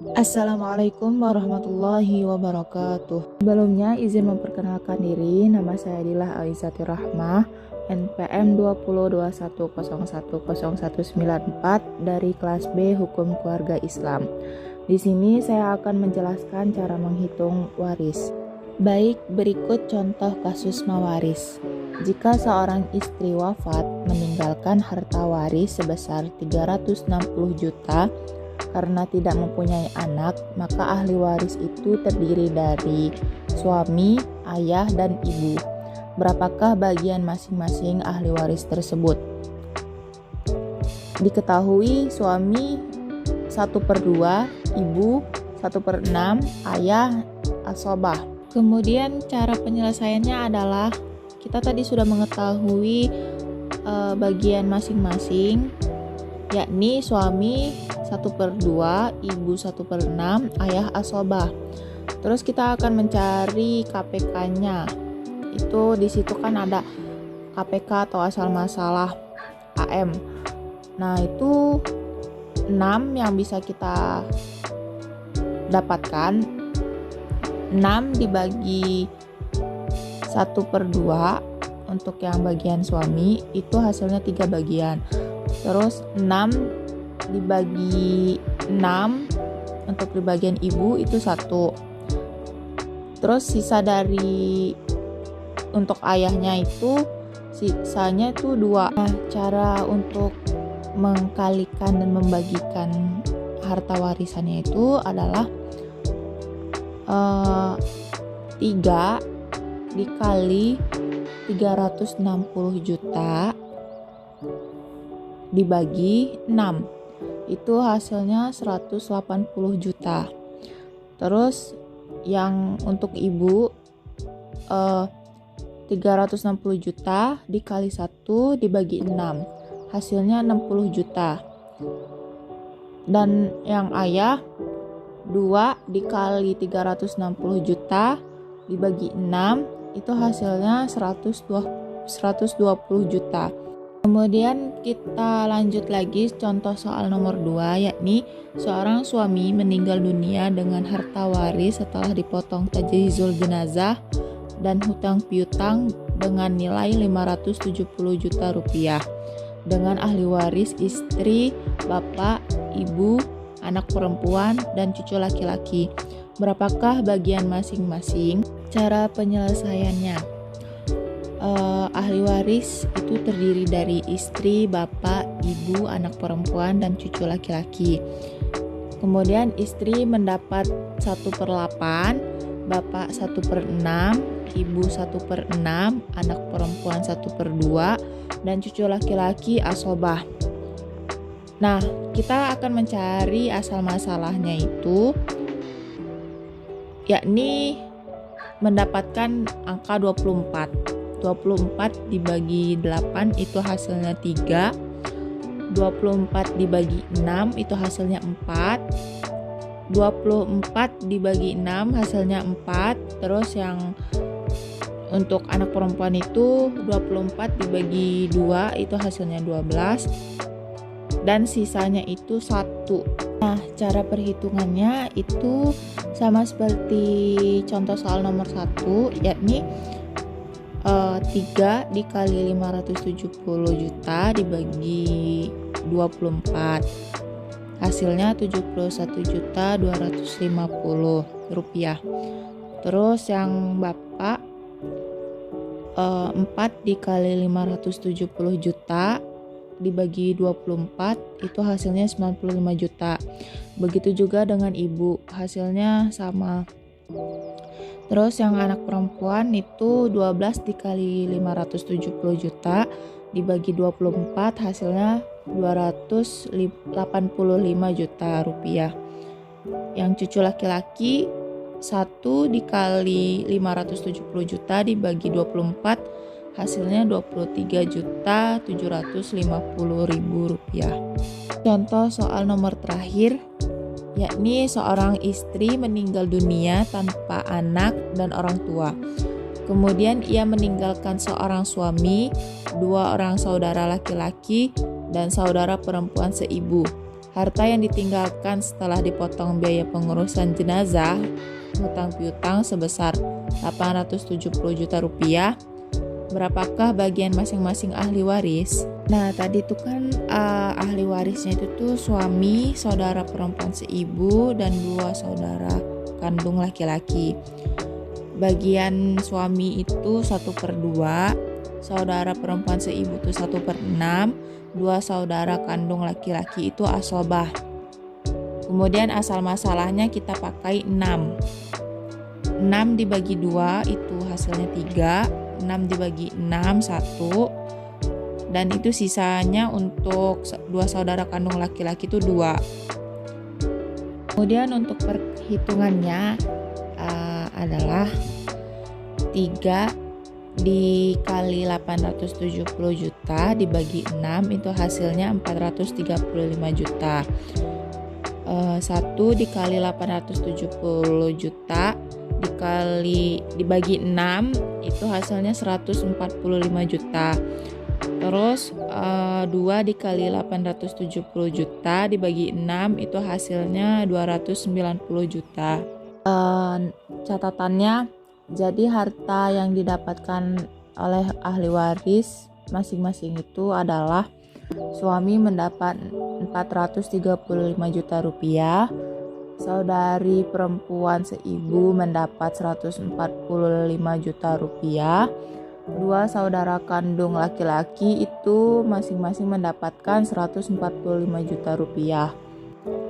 Assalamualaikum warahmatullahi wabarakatuh. Sebelumnya izin memperkenalkan diri, nama saya Dilah Aizati Rahmah, NPM 2021010194 dari kelas B Hukum Keluarga Islam. Di sini saya akan menjelaskan cara menghitung waris. Baik, berikut contoh kasus mawaris. Jika seorang istri wafat meninggalkan harta waris sebesar 360 juta karena tidak mempunyai anak, maka ahli waris itu terdiri dari suami, ayah, dan ibu. Berapakah bagian masing-masing ahli waris tersebut? Diketahui suami 1/2, ibu 1/6, ayah asobah. Kemudian cara penyelesaiannya adalah kita tadi sudah mengetahui bagian masing-masing, yakni suami 1/2, ibu 1/6, ayah asobah. Terus kita akan mencari KPK-nya. Itu di situ kan ada KPK atau asal masalah AM. Nah, itu 6 yang bisa kita dapatkan. 6 dibagi 1/2 untuk yang bagian suami itu hasilnya 3 bagian. Terus 6 dibagi 6 untuk di bagian ibu itu 1. Terus sisa dari untuk ayahnya itu sisanya itu 2. Nah, cara untuk mengkalikan dan membagikan harta warisannya itu adalah 3 dikali 360 juta dibagi 6, itu hasilnya 180 juta. Terus yang untuk ibu 360 juta dikali 1 dibagi 6, hasilnya 60 juta. Dan yang ayah 2 dikali 360 juta dibagi 6, itu hasilnya 120 juta. Kemudian kita lanjut lagi contoh soal nomor 2, yakni seorang suami meninggal dunia dengan harta waris setelah dipotong tajhizul jenazah dan hutang piutang dengan nilai 570 juta rupiah dengan ahli waris istri, bapak, ibu, anak perempuan, dan cucu laki-laki. Berapakah bagian masing-masing? Cara penyelesaiannya, ahli waris itu terdiri dari istri, bapak, ibu, anak perempuan, dan cucu laki-laki. Kemudian istri mendapat 1/8, bapak 1/6, ibu 1/6, anak perempuan 1/2, dan cucu laki-laki asobah. Nah, kita akan mencari asal masalahnya itu, yakni mendapatkan angka 24. 24 dibagi 8 itu hasilnya 3. 24 dibagi 6 itu hasilnya 4. 24 dibagi 6 hasilnya 4. Terus yang untuk anak perempuan itu 24 dibagi 2 itu hasilnya 12. Dan sisanya itu 1. Nah, cara perhitungannya itu sama seperti contoh soal nomor 1, yakni 3 dikali 570 juta dibagi 24, hasilnya 71.250 rupiah. Terus yang bapak 4 dikali 570 juta dibagi 24 itu hasilnya 95 juta. Begitu juga dengan ibu, hasilnya sama. Terus yang anak perempuan itu 12 dikali 570 juta dibagi 24 hasilnya 285 juta rupiah. Yang cucu laki-laki 1 dikali 570 juta dibagi 24 hasilnya 23.750.000 rupiah. Contoh soal nomor terakhir, yakni seorang istri meninggal dunia tanpa anak dan orang tua. Kemudian ia meninggalkan seorang suami, 2 orang saudara laki-laki, dan saudara perempuan seibu. Harta yang ditinggalkan setelah dipotong biaya pengurusan jenazah, hutang piutang sebesar 870 juta rupiah. Berapakah bagian masing-masing ahli waris? Nah, tadi itu kan ahli warisnya itu tuh suami, saudara perempuan seibu, dan 2 saudara kandung laki-laki. Bagian suami itu 1/2, saudara perempuan seibu itu 1/6, 2 saudara kandung laki-laki itu asobah. Kemudian asal masalahnya kita pakai 6. 6 dibagi 2 itu hasilnya 3, 6 dibagi 6 1, dan itu sisanya untuk 2 saudara kandung laki-laki itu 2. Kemudian untuk perhitungannya adalah 3 dikali 870 juta dibagi 6 itu hasilnya 435 juta. 1 dikali 870 juta dibagi 6 itu hasilnya 145 juta. Terus 2 dikali 870 juta dibagi 6 itu hasilnya 290 juta. Catatannya, jadi harta yang didapatkan oleh ahli waris masing-masing itu adalah suami mendapat 435 juta rupiah, saudari perempuan seibu mendapat 145 juta rupiah, 2 saudara kandung laki-laki itu masing-masing mendapatkan 145 juta rupiah.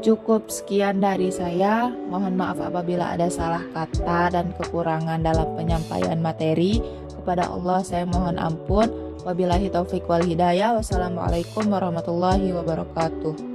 Cukup sekian dari saya. Mohon maaf apabila ada salah kata dan kekurangan dalam penyampaian materi. Kepada Allah saya mohon ampun. Wabillahi taufiq wal hidayah. Wassalamualaikum warahmatullahi wabarakatuh.